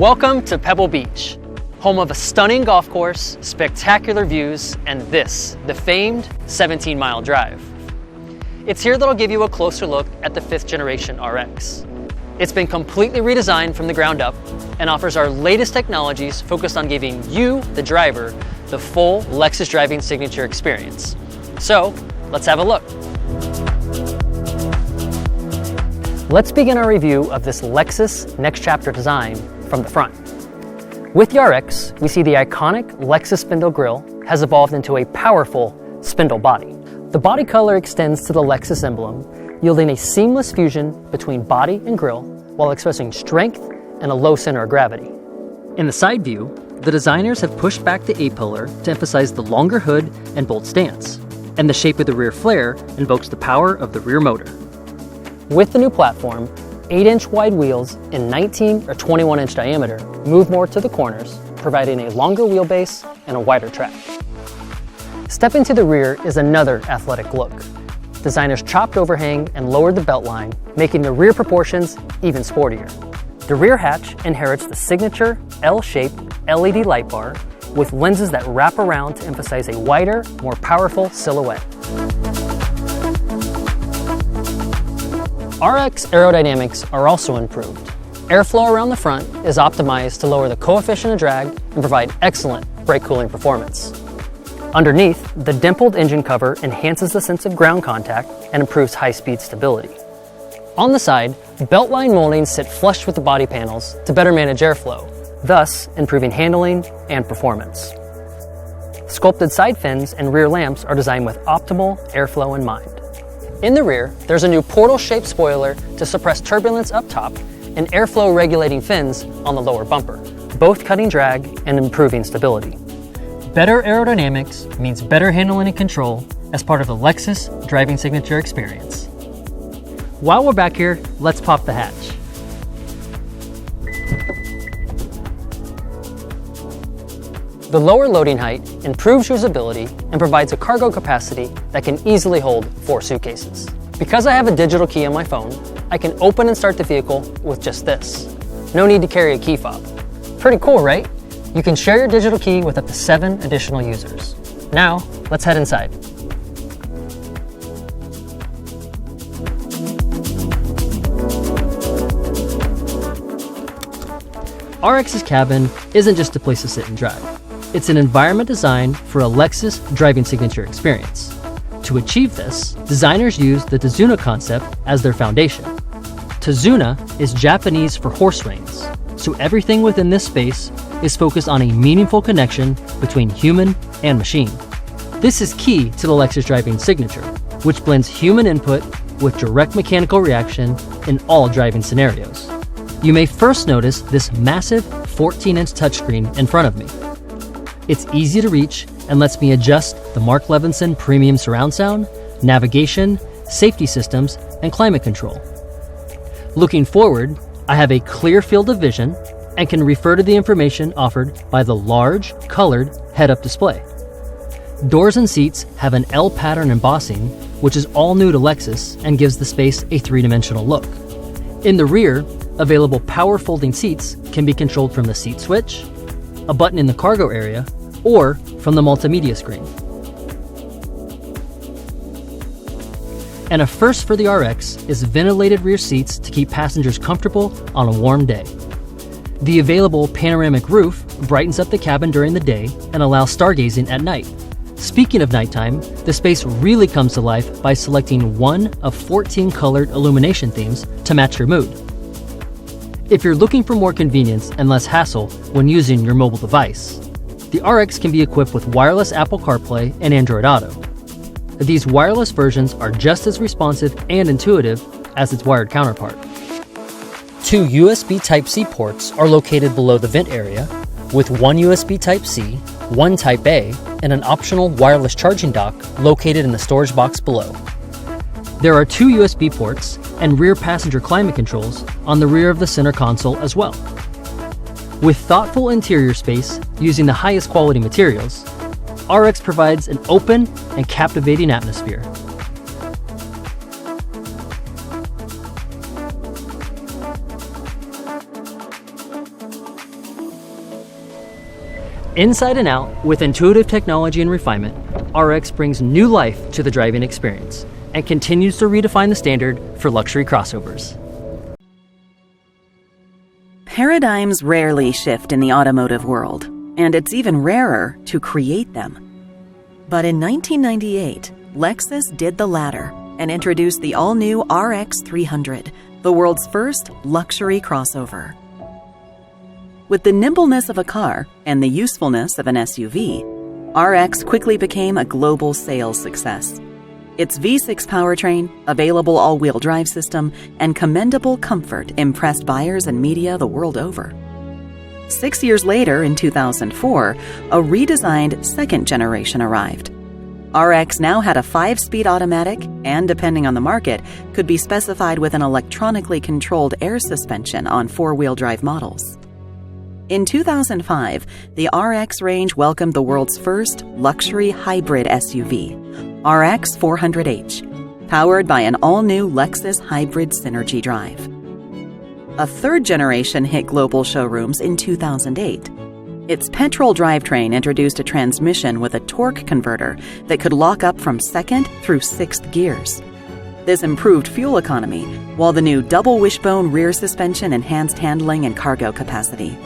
Welcome to Pebble Beach, home of a stunning golf course, spectacular views, and this, the famed 17-mile drive. It's here that I'll give you a closer look at the 5th generation RX. It's been completely redesigned from the ground up and offers our latest technologies focused on giving you, the driver, the full Lexus Driving Signature experience. So, let's have a look. Let's begin our review of this Lexus Next Chapter design from the front. With the RX, we see the iconic Lexus spindle grille has evolved into a powerful spindle body. The body color extends to the Lexus emblem, yielding a seamless fusion between body and grille while expressing strength and a low center of gravity. In the side view, the designers have pushed back the A-pillar to emphasize the longer hood and bold stance, and the shape of the rear flare invokes the power of the rear motor. With the new platform, 8-inch wide wheels in 19 or 21-inch diameter move more to the corners, providing a longer wheelbase and a wider track. Stepping to the rear is another athletic look. Designers chopped overhang and lowered the belt line, making the rear proportions even sportier. The rear hatch inherits the signature L-shaped LED light bar with lenses that wrap around to emphasize a wider, more powerful silhouette. RX aerodynamics are also improved. Airflow around the front is optimized to lower the coefficient of drag and provide excellent brake cooling performance. Underneath, the dimpled engine cover enhances the sense of ground contact and improves high-speed stability. On the side, belt line moldings sit flush with the body panels to better manage airflow, thus improving handling and performance. Sculpted side fins and rear lamps are designed with optimal airflow in mind. In the rear, there's a new portal-shaped spoiler to suppress turbulence up top and airflow regulating fins on the lower bumper, both cutting drag and improving stability. Better aerodynamics means better handling and control as part of the Lexus Driving Signature experience. While we're back here, let's pop the hatch. The lower loading height improves usability and provides a cargo capacity that can easily hold 4 suitcases. Because I have a digital key on my phone, I can open and start the vehicle with just this. No need to carry a key fob. Pretty cool, right? You can share your digital key with up to 7 additional users. Now, let's head inside. RX's cabin isn't just a place to sit and drive. It's an environment designed for a Lexus Driving Signature experience. To achieve this, designers use the Tazuna concept as their foundation. Tazuna is Japanese for horse reins, so everything within this space is focused on a meaningful connection between human and machine. This is key to the Lexus Driving Signature, which blends human input with direct mechanical reaction in all driving scenarios. You may first notice this massive 14-inch touchscreen in front of me. It's easy to reach and lets me adjust the Mark Levinson premium surround sound, navigation, safety systems, and climate control. Looking forward, I have a clear field of vision and can refer to the information offered by the large, colored head-up display. Doors and seats have an L pattern embossing, which is all new to Lexus and gives the space a 3-dimensional look. In the rear, available power folding seats can be controlled from the seat switch, a button in the cargo area, or from the multimedia screen. And a first for the RX is ventilated rear seats to keep passengers comfortable on a warm day. The available panoramic roof brightens up the cabin during the day and allows stargazing at night. Speaking of nighttime, the space really comes to life by selecting one of 14 colored illumination themes to match your mood. If you're looking for more convenience and less hassle when using your mobile device, the RX can be equipped with wireless Apple CarPlay and Android Auto. These wireless versions are just as responsive and intuitive as its wired counterpart. 2 USB Type-C ports are located below the vent area, with 1 USB Type-C, 1 Type-A, and an optional wireless charging dock located in the storage box below. There are 2 USB ports and rear passenger climate controls on the rear of the center console as well. With thoughtful interior space using the highest quality materials, RX provides an open and captivating atmosphere. Inside and out, with intuitive technology and refinement, RX brings new life to the driving experience and continues to redefine the standard for luxury crossovers. Paradigms rarely shift in the automotive world, and it's even rarer to create them. But in 1998, Lexus did the latter and introduced the all-new RX 300, the world's first luxury crossover. With the nimbleness of a car and the usefulness of an SUV, RX quickly became a global sales success. Its V6 powertrain, available all-wheel drive system, and commendable comfort impressed buyers and media the world over. 6 years later, in 2004, a redesigned second generation arrived. RX now had a 5-speed automatic and, depending on the market, could be specified with an electronically controlled air suspension on 4-wheel drive models. In 2005, the RX range welcomed the world's first luxury hybrid SUV, RX 400h, powered by an all-new Lexus hybrid Synergy drive. A third generation hit global showrooms in 2008. Its petrol drivetrain introduced a transmission with a torque converter that could lock up from 2nd through 6th gears. This improved fuel economy, while the new double wishbone rear suspension enhanced handling and cargo capacity.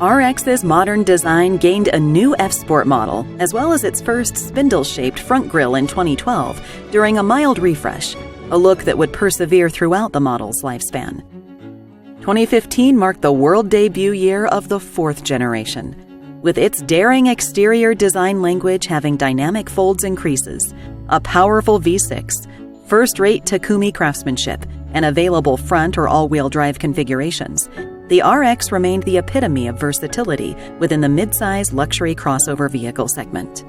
RX's modern design gained a new F-Sport model, as well as its first spindle-shaped front grille in 2012 during a mild refresh, a look that would persevere throughout the model's lifespan. 2015 marked the world debut year of the 4th generation, with its daring exterior design language having dynamic folds and creases, a powerful V6, first-rate Takumi craftsmanship, and available front or all-wheel drive configurations. The RX remained the epitome of versatility within the mid-size luxury crossover vehicle segment.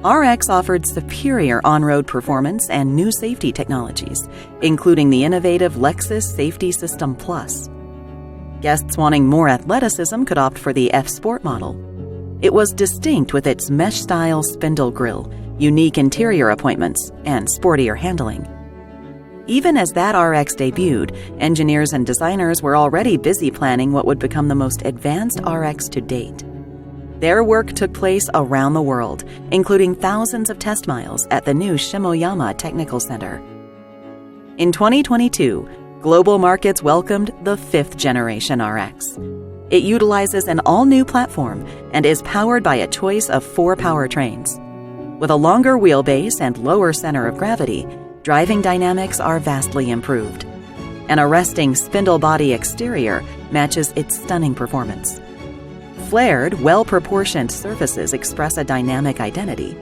RX offered superior on-road performance and new safety technologies, including the innovative Lexus Safety System Plus. Guests wanting more athleticism could opt for the F-Sport model. It was distinct with its mesh-style spindle grille, unique interior appointments, and sportier handling. Even as that RX debuted, engineers and designers were already busy planning what would become the most advanced RX to date. Their work took place around the world, including thousands of test miles at the new Shimoyama Technical Center. In 2022, global markets welcomed the 5th generation RX. It utilizes an all-new platform and is powered by a choice of 4 powertrains. With a longer wheelbase and lower center of gravity, driving dynamics are vastly improved. An arresting spindle body exterior matches its stunning performance. Flared, well-proportioned surfaces express a dynamic identity.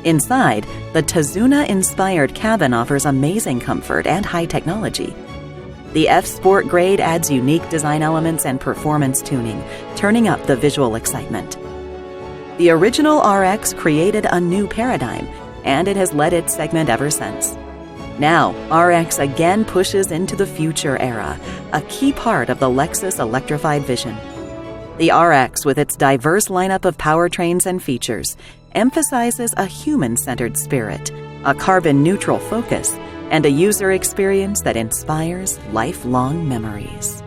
Inside, the Tazuna-inspired cabin offers amazing comfort and high technology. The F-Sport grade adds unique design elements and performance tuning, turning up the visual excitement. The original RX created a new paradigm, and it has led its segment ever since. Now, RX again pushes into the future era, a key part of the Lexus electrified vision. The RX, with its diverse lineup of powertrains and features, emphasizes a human-centered spirit, a carbon-neutral focus, and a user experience that inspires lifelong memories.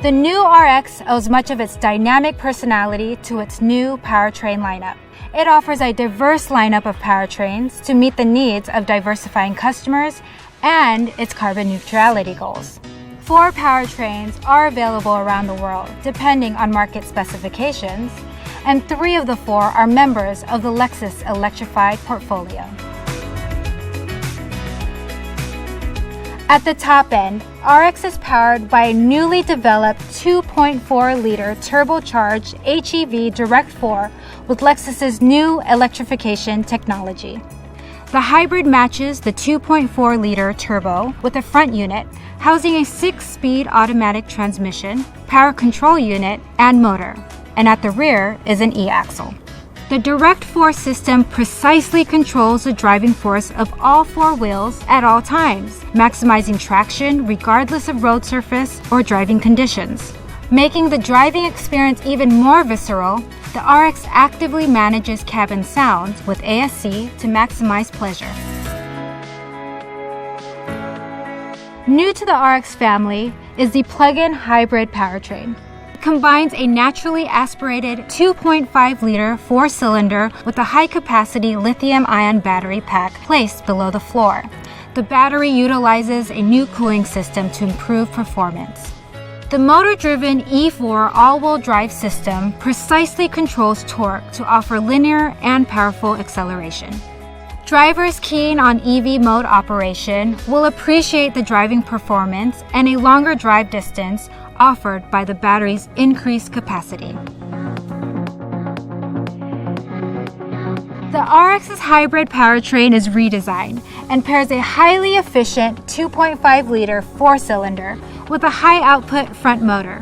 The new RX owes much of its dynamic personality to its new powertrain lineup. It offers a diverse lineup of powertrains to meet the needs of diversifying customers and its carbon neutrality goals. 4 powertrains are available around the world, depending on market specifications, and 3 of the 4 are members of the Lexus electrified portfolio. At the top end, RX is powered by a newly developed 2.4-liter turbocharged HEV Direct 4 with Lexus's new electrification technology. The hybrid matches the 2.4-liter turbo with a front unit housing a 6-speed automatic transmission, power control unit, and motor, and at the rear is an e-axle. The Direct 4 system precisely controls the driving force of all 4 wheels at all times, maximizing traction regardless of road surface or driving conditions. Making the driving experience even more visceral, The RX actively manages cabin sounds with ASC to maximize pleasure. New to the RX family is the plug-in hybrid powertrain. It combines a naturally aspirated 2.5-liter four-cylinder with a high-capacity lithium-ion battery pack placed below the floor. The battery utilizes a new cooling system to improve performance. The motor-driven E4 all-wheel drive system precisely controls torque to offer linear and powerful acceleration. Drivers keen on EV mode operation will appreciate the driving performance and a longer drive distance offered by the battery's increased capacity. The RX's hybrid powertrain is redesigned and pairs a highly efficient 2.5-liter four-cylinder with a high-output front motor.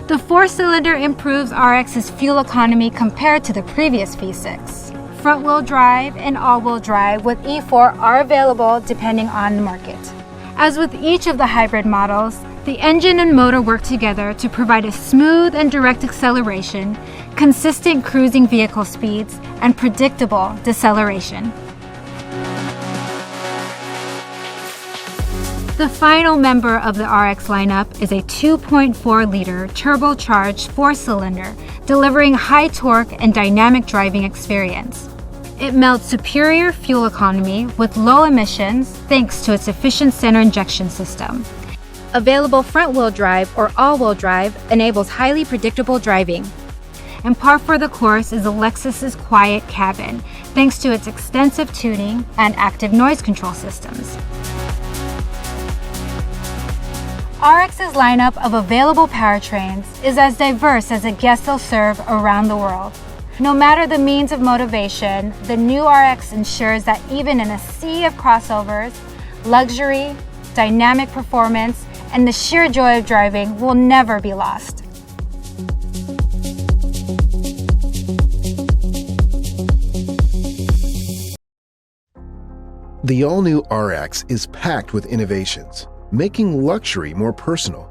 The four-cylinder improves RX's fuel economy compared to the previous V6. Front-wheel drive and all-wheel drive with E4 are available depending on the market. As with each of the hybrid models, the engine and motor work together to provide a smooth and direct acceleration, consistent cruising vehicle speeds, and predictable deceleration. The final member of the RX lineup is a 2.4-liter turbocharged four-cylinder, delivering high torque and dynamic driving experience. It melts superior fuel economy with low emissions thanks to its efficient center injection system. Available front-wheel drive or all-wheel drive enables highly predictable driving. And par for the course is the Lexus's quiet cabin, thanks to its extensive tuning and active noise control systems. RX's lineup of available powertrains is as diverse as the guests they'll serve around the world. No matter the means of motivation, the new RX ensures that even in a sea of crossovers, luxury, dynamic performance, and the sheer joy of driving will never be lost. The all-new RX is packed with innovations, making luxury more personal.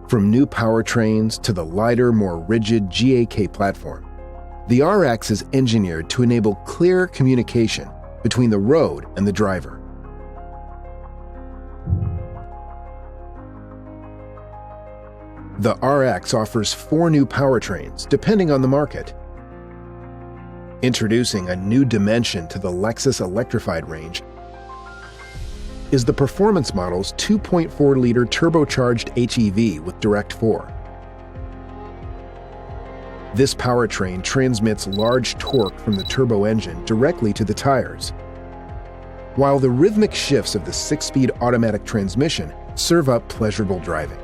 From new powertrains to the lighter, more rigid GAK platform, the RX is engineered to enable clear communication between the road and the driver. The RX offers 4 new powertrains depending on the market. Introducing a new dimension to the Lexus electrified range is the performance model's 2.4-liter turbocharged HEV with Direct 4. This powertrain transmits large torque from the turbo engine directly to the tires, while the rhythmic shifts of the 6-speed automatic transmission serve up pleasurable driving.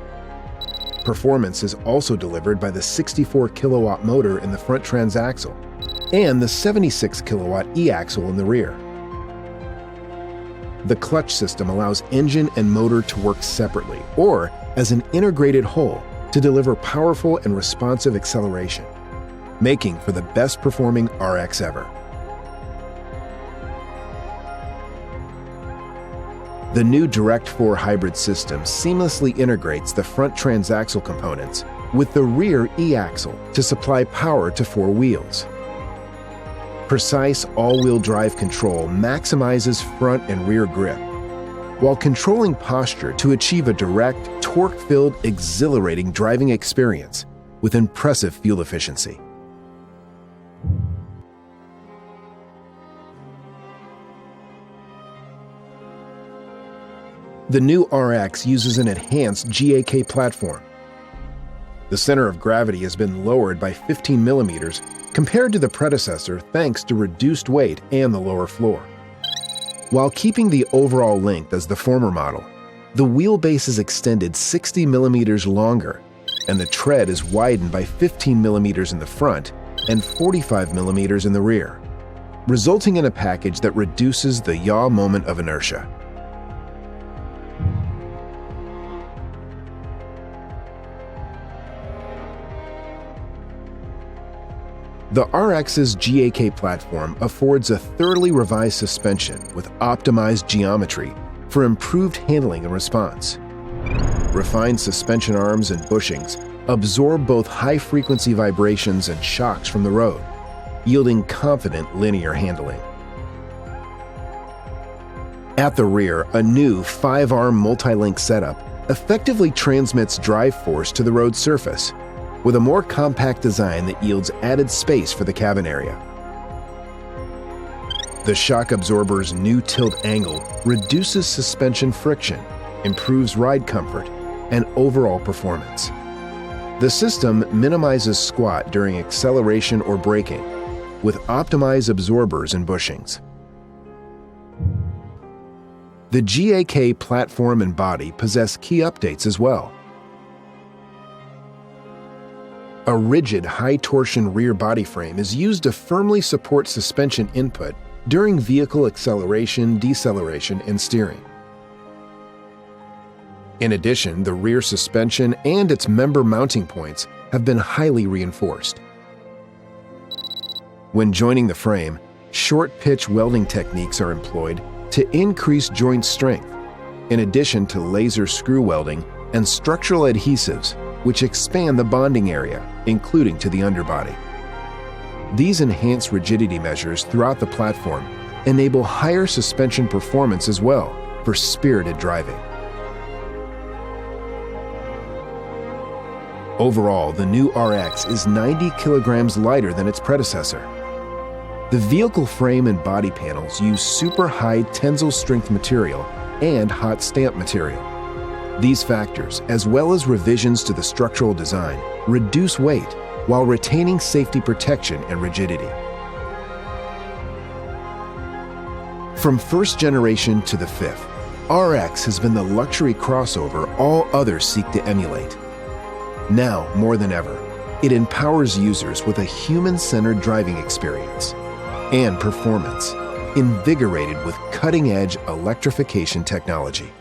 Performance is also delivered by the 64-kilowatt motor in the front transaxle and the 76-kilowatt e-axle in the rear. The clutch system allows engine and motor to work separately or as an integrated whole to deliver powerful and responsive acceleration, making for the best-performing RX ever. The new Direct 4 hybrid system seamlessly integrates the front transaxle components with the rear e-axle to supply power to 4 wheels. Precise all-wheel drive control maximizes front and rear grip, while controlling posture to achieve a direct, torque-filled, exhilarating driving experience with impressive fuel efficiency. The new RX uses an enhanced GAK platform. The center of gravity has been lowered by 15 millimeters compared to the predecessor thanks to reduced weight and the lower floor. While keeping the overall length as the former model, the wheelbase is extended 60 millimeters longer, and the tread is widened by 15 millimeters in the front and 45 millimeters in the rear, resulting in a package that reduces the yaw moment of inertia. The RX's GAK platform affords a thoroughly revised suspension with optimized geometry for improved handling and response. Refined suspension arms and bushings absorb both high-frequency vibrations and shocks from the road, yielding confident linear handling. At the rear, a new 5-arm multi-link setup effectively transmits drive force to the road surface, with a more compact design that yields added space for the cabin area. The shock absorber's new tilt angle reduces suspension friction, improves ride comfort, and overall performance. The system minimizes squat during acceleration or braking, with optimized absorbers and bushings. The GAK platform and body possess key updates as well. A rigid, high-torsion rear body frame is used to firmly support suspension input during vehicle acceleration, deceleration, and steering. In addition, the rear suspension and its member mounting points have been highly reinforced. When joining the frame, short-pitch welding techniques are employed to increase joint strength, in addition to laser screw welding and structural adhesives, which expand the bonding area, including to the underbody. These enhanced rigidity measures throughout the platform enable higher suspension performance as well for spirited driving. Overall, the new RX is 90 kilograms lighter than its predecessor. The vehicle frame and body panels use super high tensile strength material and hot stamp material. These factors, as well as revisions to the structural design, reduce weight while retaining safety protection and rigidity. From first generation to the fifth, RX has been the luxury crossover all others seek to emulate. Now, more than ever, it empowers users with a human-centered driving experience and performance, invigorated with cutting-edge electrification technology.